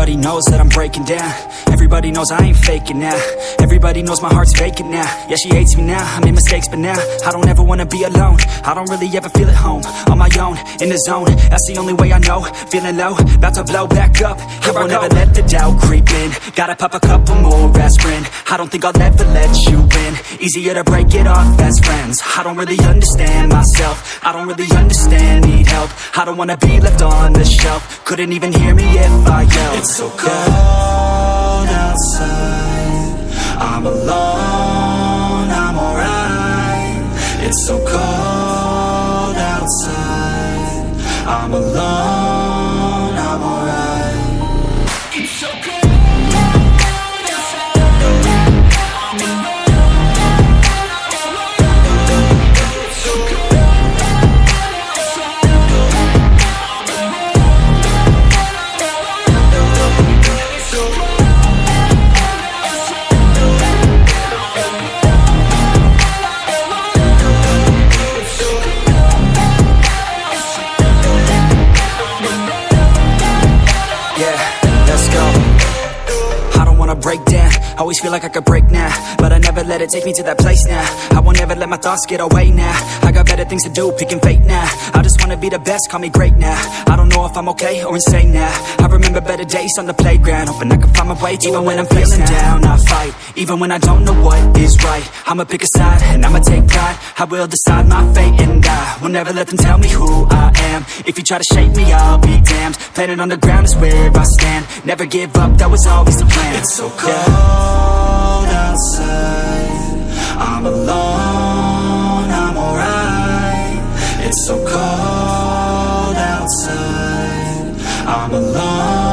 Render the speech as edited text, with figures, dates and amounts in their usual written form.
Everybody knows that I'm breaking down. Everybody knows I ain't faking now. Everybody knows my heart's vacant now. Yeah, she hates me now, I made mistakes, but now I don't ever wanna be alone. I don't really ever feel at home. On my own, in the zone, that's the only way I know. Feeling low, about to blow back up. I won't ever let the doubt creep in. Gotta pop a couple more aspirin. I don't think I'll ever let you in. Easier to break it off as friends. I don't really understand myself. I don't really understand, need help. I don't wanna be left on the shelf. Couldn't even hear me if I yelled. It's so cold outside, I'm alone, I'm alright. It's so cold outside, I'm alone, I'm alright. It's so cold. Break down, always feel like I could break now, but I never let it take me to that place now. I won't ever let my thoughts get away now. I got better things to do, picking fate now. I just wanna be the best, call me great now. I don't know if I'm okay or insane now. I remember better days on the playground, hoping I can find my way. Even when I'm feeling down, I fight. Even when I don't know what is right, I'ma pick a side and I'ma take pride. I will decide my fate and I will never let them tell me who I am. If you try to shape me, I'll be damned. Planet on the ground is where I stand. Never give up, that was always the plan. It's so cold outside, I'm alone, I'm alright. It's so cold outside, I'm alone.